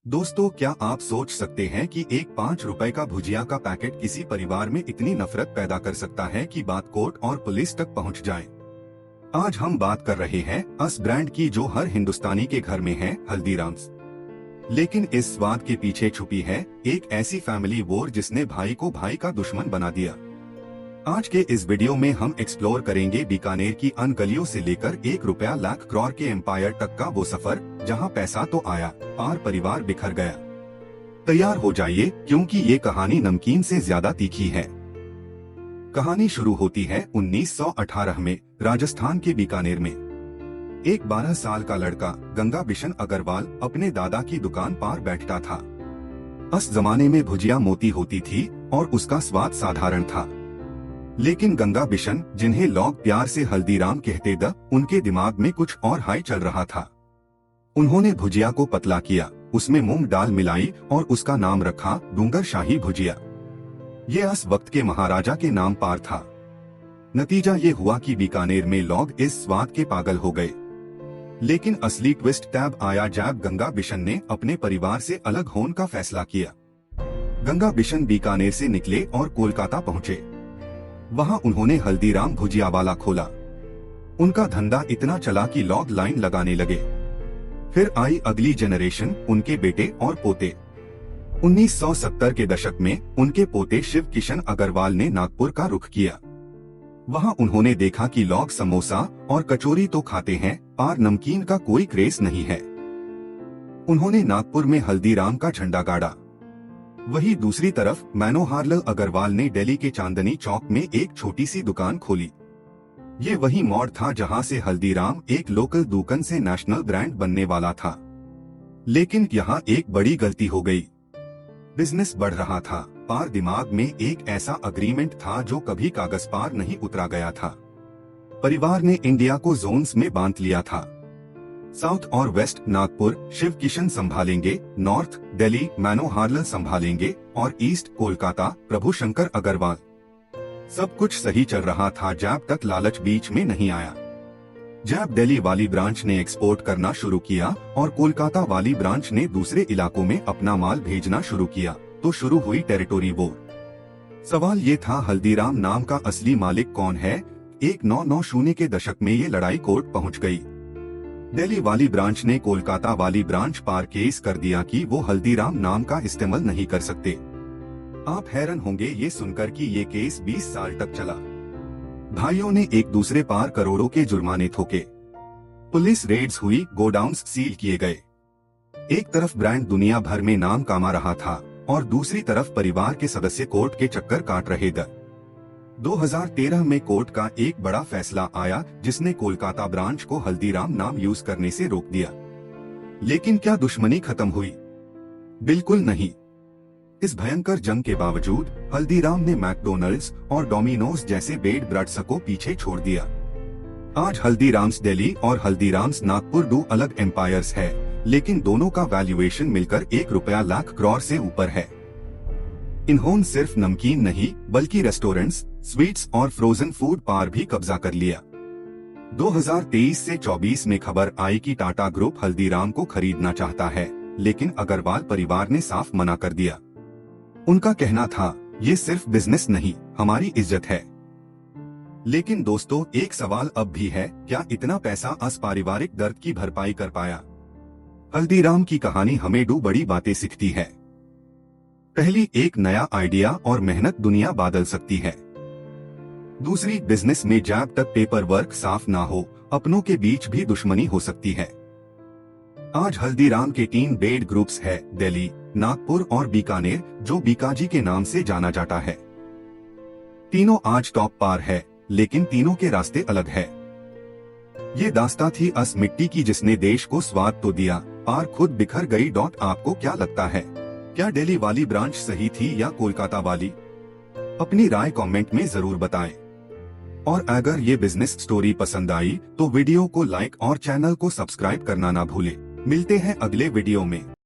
दोस्तों, क्या आप सोच सकते हैं कि एक 5 रुपए का भुजिया का पैकेट किसी परिवार में इतनी नफरत पैदा कर सकता है कि बात कोर्ट और पुलिस तक पहुंच जाए। आज हम बात कर रहे हैं अस ब्रांड की, जो हर हिंदुस्तानी के घर में है, हल्दीराम्स। लेकिन इस स्वाद के पीछे छुपी है एक ऐसी फैमिली वॉर जिसने भाई को भाई का दुश्मन बना दिया। आज के इस वीडियो में हम एक्सप्लोर करेंगे बीकानेर की अनगलियों से लेकर 1 रुपया लाख करोड़ के एम्पायर तक का वो सफर, जहां पैसा तो आया और परिवार बिखर गया। तैयार हो जाइए, क्योंकि ये कहानी नमकीन से ज्यादा तीखी है। कहानी शुरू होती है 1918 में, राजस्थान के बीकानेर में। एक 12 साल का लड़का गंगा बिशन अग्रवाल अपने दादा की दुकान पर बैठता था। उस जमाने में भुजिया मोती होती थी और उसका स्वाद साधारण था। लेकिन गंगा बिशन, जिन्हें लोग प्यार से हल्दीराम कहते थे, उनके दिमाग में कुछ और हाई चल रहा था। उन्होंने भुजिया को पतला किया, उसमें मूंग दाल मिलाई और उसका नाम रखा डूंगर शाही भुजिया। ये उस वक्त के महाराजा के नाम पर था। नतीजा ये हुआ कि बीकानेर में लोग इस स्वाद के पागल हो गए। लेकिन असली ट्विस्ट तब आया जब गंगा बिशन ने अपने परिवार से अलग होने का फैसला किया। गंगा बिशन बीकानेर से निकले और कोलकाता पहुँचे। वहाँ उन्होंने हल्दीराम भुजिया वाला खोला। उनका धंधा इतना चला कि लोग लाइन लगाने लगे। फिर आई अगली जनरेशन, उनके बेटे और पोते। 1970 के दशक में उनके पोते शिव किशन अग्रवाल ने नागपुर का रुख किया। वहाँ उन्होंने देखा कि लोग समोसा और कचौरी तो खाते हैं, पर नमकीन का कोई क्रेज नहीं है। उन्होंने नागपुर में हल्दीराम का झंडा गाड़ा। वही दूसरी तरफ मनोहरलाल अग्रवाल ने दिल्ली के चांदनी चौक में एक छोटी सी दुकान खोली। ये वही मोड़ था जहां से हल्दीराम एक लोकल दुकान से नेशनल ब्रांड बनने वाला था। लेकिन यहाँ एक बड़ी गलती हो गई। बिजनेस बढ़ रहा था, पर दिमाग में एक ऐसा अग्रीमेंट था जो कभी कागज पर नहीं उतरा गया था। परिवार ने इंडिया को जोन्स में बांट लिया था। साउथ और वेस्ट नागपुर शिव किशन संभालेंगे, नॉर्थ दिल्ली मनोहरलाल संभालेंगे और ईस्ट कोलकाता प्रभु शंकर अग्रवाल। सब कुछ सही चल रहा था जब तक लालच बीच में नहीं आया। जब दिल्ली वाली ब्रांच ने एक्सपोर्ट करना शुरू किया और कोलकाता वाली ब्रांच ने दूसरे इलाकों में अपना माल भेजना शुरू किया, तो शुरू हुई टेरिटोरी वॉर। सवाल ये था, हल्दीराम नाम का असली मालिक कौन है। 1990 के दशक में ये लड़ाई कोर्ट पहुंच गई। दिल्ली वाली ब्रांच ने कोलकाता वाली ब्रांच पर केस कर दिया कि वो हल्दीराम नाम का इस्तेमाल नहीं कर सकते। आप हैरान होंगे ये सुनकर कि ये केस 20 साल तक चला। भाइयों ने एक दूसरे पर करोड़ों के जुर्माने ठोके। पुलिस रेड्स हुई, गोडाउन्स सील किए गए। एक तरफ ब्रांड दुनिया भर में नाम कमा रहा था और दूसरी तरफ परिवार के सदस्य कोर्ट के चक्कर काट रहे थे। 2013 में कोर्ट का एक बड़ा फैसला आया जिसने कोलकाता ब्रांच को हल्दीराम नाम यूज करने से रोक दिया। लेकिन क्या दुश्मनी खत्म हुई? बिल्कुल नहीं। इस भयंकर जंग के बावजूद हल्दीराम ने मैकडोनल्ड्स और डोमिनोज जैसे बेड ब्रांड्स को पीछे छोड़ दिया। आज हल्दीराम्स दिल्ली और हल्दीराम्स नागपुर दो अलग एम्पायर्स है, लेकिन दोनों का वैल्यूएशन मिलकर 1 रुपया लाख करोड़ से ऊपर है। इन्होंने सिर्फ नमकीन नहीं बल्कि रेस्टोरेंट्स, स्वीट्स और फ्रोजन फूड पर भी कब्जा कर लिया। 2023 से 24 में खबर आई कि टाटा ग्रुप हल्दीराम को खरीदना चाहता है, लेकिन अग्रवाल परिवार ने साफ मना कर दिया। उनका कहना था, ये सिर्फ बिजनेस नहीं, हमारी इज्जत है। लेकिन दोस्तों, एक सवाल अब भी है, क्या इतना पैसा अस पारिवारिक दर्द की भरपाई कर पाया? हल्दीराम की कहानी हमें दो बड़ी बातें सिखाती है। पहली, एक नया आइडिया और मेहनत दुनिया बदल सकती है। दूसरी, बिजनेस में जब तक पेपर वर्क साफ ना हो, अपनों के बीच भी दुश्मनी हो सकती है। आज हल्दीराम के 3 बेड ग्रुप्स है, दिल्ली, नागपुर और बीकानेर, जो बीकाजी के नाम से जाना जाता है। तीनों आज टॉप पर है, लेकिन तीनों के रास्ते अलग है। ये दास्तां थी अस मिट्टी की, जिसने देश को स्वाद तो दिया और खुद बिखर गई। आपको क्या लगता है, क्या दिल्ली वाली ब्रांच सही थी या कोलकाता वाली? अपनी राय कमेंट में जरूर बताएं। और अगर ये बिजनेस स्टोरी पसंद आई तो वीडियो को लाइक और चैनल को सब्सक्राइब करना ना भूलें। मिलते हैं अगले वीडियो में।